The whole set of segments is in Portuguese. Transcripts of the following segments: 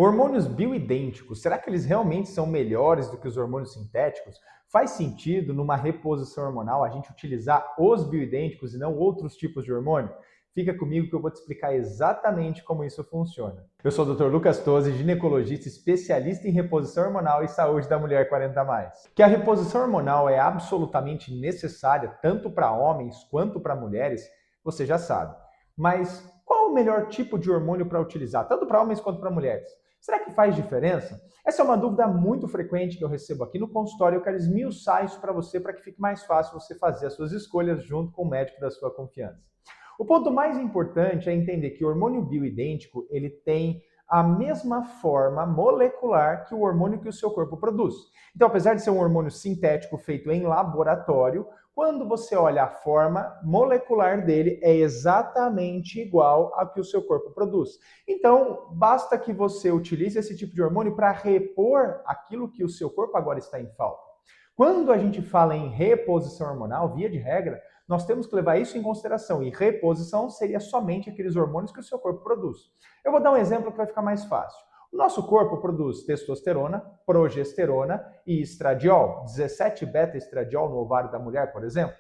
Hormônios bioidênticos, será que eles realmente são melhores do que os hormônios sintéticos? Faz sentido, numa reposição hormonal, a gente utilizar os bioidênticos e não outros tipos de hormônio? Fica comigo que eu vou te explicar exatamente como isso funciona. Eu sou o Dr. Lucas Tozzi, ginecologista especialista em reposição hormonal e saúde da mulher 40+. Que a reposição hormonal é absolutamente necessária tanto para homens quanto para mulheres, você já sabe. Mas qual o melhor tipo de hormônio para utilizar, tanto para homens quanto para mulheres? Será que faz diferença? Essa é uma dúvida muito frequente que eu recebo aqui no consultório. Eu quero esmiuçar isso para você, para que fique mais fácil você fazer as suas escolhas junto com o médico da sua confiança. O ponto mais importante é entender que o hormônio bioidêntico ele tem a mesma forma molecular que o hormônio que o seu corpo produz. Então, apesar de ser um hormônio sintético feito em laboratório, quando você olha a forma molecular dele, é exatamente igual ao que o seu corpo produz. Então, basta que você utilize esse tipo de hormônio para repor aquilo que o seu corpo agora está em falta. Quando a gente fala em reposição hormonal, via de regra, nós temos que levar isso em consideração. E reposição seria somente aqueles hormônios que o seu corpo produz. Eu vou dar um exemplo que vai ficar mais fácil. O nosso corpo produz testosterona, progesterona e estradiol, 17 beta-estradiol no ovário da mulher, por exemplo.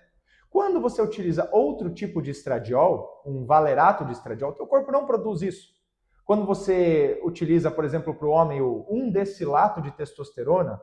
Quando você utiliza outro tipo de estradiol, um valerato de estradiol, o teu corpo não produz isso. Quando você utiliza, por exemplo, para o homem o 1-decilato de testosterona,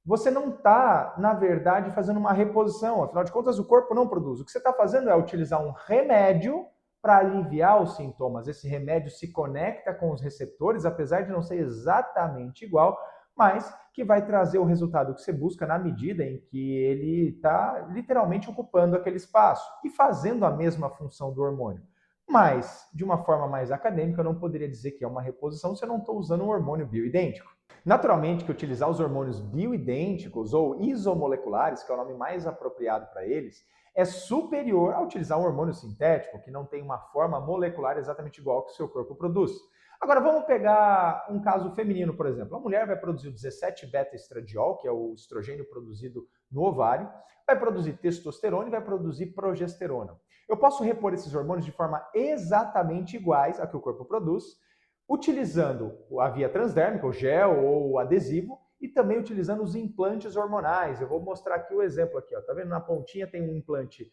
você não está, na verdade, fazendo uma reposição. Afinal de contas, o corpo não produz. O que você está fazendo é utilizar um remédio para aliviar os sintomas. Esse remédio se conecta com os receptores, apesar de não ser exatamente igual, mas que vai trazer o resultado que você busca na medida em que ele está literalmente ocupando aquele espaço e fazendo a mesma função do hormônio. Mas, de uma forma mais acadêmica, eu não poderia dizer que é uma reposição se eu não estou usando um hormônio bioidêntico. Naturalmente que utilizar os hormônios bioidênticos ou isomoleculares, que é o nome mais apropriado para eles, é superior a utilizar um hormônio sintético, que não tem uma forma molecular exatamente igual que o seu corpo produz. Agora vamos pegar um caso feminino, por exemplo. A mulher vai produzir o 17-beta-estradiol, que é o estrogênio produzido no ovário, vai produzir testosterona e vai produzir progesterona. Eu posso repor esses hormônios de forma exatamente iguais a que o corpo produz, utilizando a via transdérmica, o gel ou o adesivo, e também utilizando os implantes hormonais. Eu vou mostrar aqui o exemplo aqui, ó. Tá vendo? Na pontinha tem um implante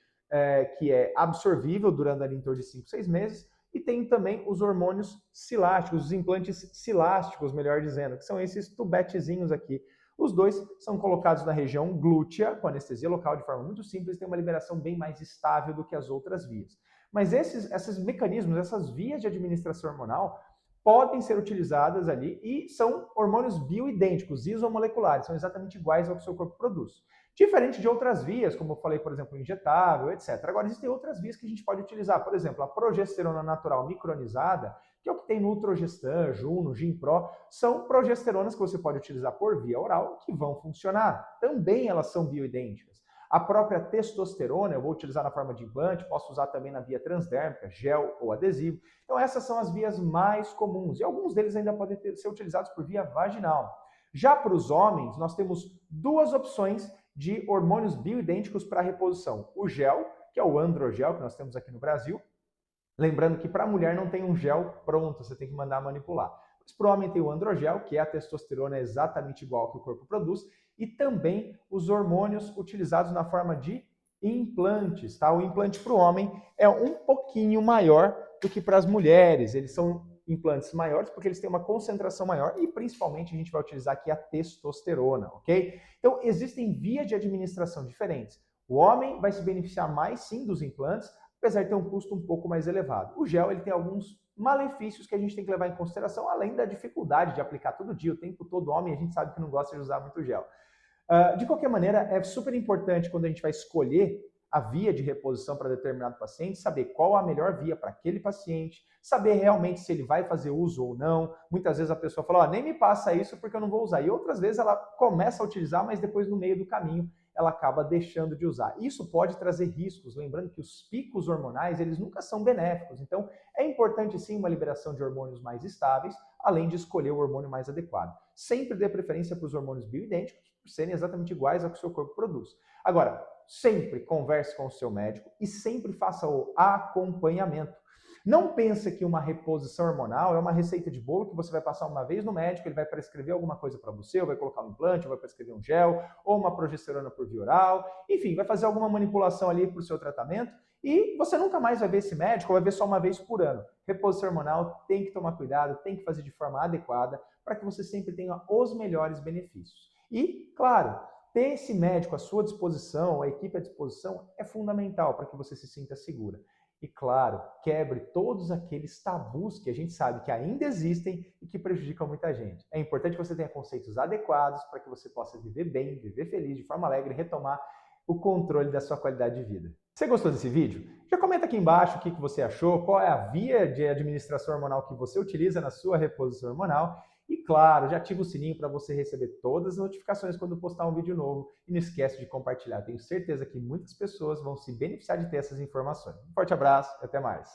que é absorvível durante ali em torno de 5, 6 meses, e tem também os hormônios silásticos, os implantes silásticos, melhor dizendo, que são esses tubetezinhos aqui. Os dois são colocados na região glútea, com anestesia local, de forma muito simples, tem uma liberação bem mais estável do que as outras vias. Mas esses mecanismos, essas vias de administração hormonal, podem ser utilizadas ali e são hormônios bioidênticos, isomoleculares, são exatamente iguais ao que o seu corpo produz. Diferente de outras vias, como eu falei, por exemplo, injetável, etc. Agora, existem outras vias que a gente pode utilizar. Por exemplo, a progesterona natural micronizada, que é o que tem no Utrogestan, Juno, Gimpro, são progesteronas que você pode utilizar por via oral que vão funcionar. Também elas são bioidênticas. A própria testosterona eu vou utilizar na forma de implante, posso usar também na via transdérmica, gel ou adesivo. Então essas são as vias mais comuns e alguns deles ainda podem ser utilizados por via vaginal. Já para os homens, nós temos duas opções de hormônios bioidênticos para reposição. O gel, que é o androgel que nós temos aqui no Brasil. Lembrando que para a mulher não tem um gel pronto, você tem que mandar manipular. Mas para o homem tem o androgel, que é a testosterona exatamente igual ao que o corpo produz, e também os hormônios utilizados na forma de implantes. Tá? O implante para o homem é um pouquinho maior do que para as mulheres. Eles são implantes maiores porque eles têm uma concentração maior e principalmente a gente vai utilizar aqui a testosterona, ok? Então existem vias de administração diferentes. O homem vai se beneficiar mais sim dos implantes, apesar de ter um custo um pouco mais elevado. O gel ele tem alguns malefícios que a gente tem que levar em consideração, além da dificuldade de aplicar todo dia, o tempo todo. Homem, a gente sabe que não gosta de usar muito gel. De qualquer maneira, é super importante quando a gente vai escolher a via de reposição para determinado paciente, saber qual a melhor via para aquele paciente, saber realmente se ele vai fazer uso ou não. Muitas vezes a pessoa fala, nem me passa isso porque eu não vou usar. E outras vezes ela começa a utilizar, mas depois no meio do caminho ela acaba deixando de usar. Isso pode trazer riscos, lembrando que os picos hormonais, eles nunca são benéficos. Então, é importante sim uma liberação de hormônios mais estáveis, além de escolher o hormônio mais adequado. Sempre dê preferência para os hormônios bioidênticos, por serem exatamente iguais ao que o seu corpo produz. Agora, sempre converse com o seu médico e sempre faça o acompanhamento. Não pensa que uma reposição hormonal é uma receita de bolo que você vai passar uma vez no médico, ele vai prescrever alguma coisa para você, ou vai colocar um implante, ou vai prescrever um gel, ou uma progesterona por via oral, enfim, vai fazer alguma manipulação ali para o seu tratamento e você nunca mais vai ver esse médico, ou vai ver só uma vez por ano. Reposição hormonal tem que tomar cuidado, tem que fazer de forma adequada para que você sempre tenha os melhores benefícios. E, claro, ter esse médico à sua disposição, a equipe à disposição, é fundamental para que você se sinta segura. E, claro, quebre todos aqueles tabus que a gente sabe que ainda existem e que prejudicam muita gente. É importante que você tenha conceitos adequados para que você possa viver bem, viver feliz, de forma alegre e retomar o controle da sua qualidade de vida. Você gostou desse vídeo? Já comenta aqui embaixo o que você achou, qual é a via de administração hormonal que você utiliza na sua reposição hormonal. E claro, já ativa o sininho para você receber todas as notificações quando postar um vídeo novo. E não esquece de compartilhar. Tenho certeza que muitas pessoas vão se beneficiar de ter essas informações. Um forte abraço e até mais.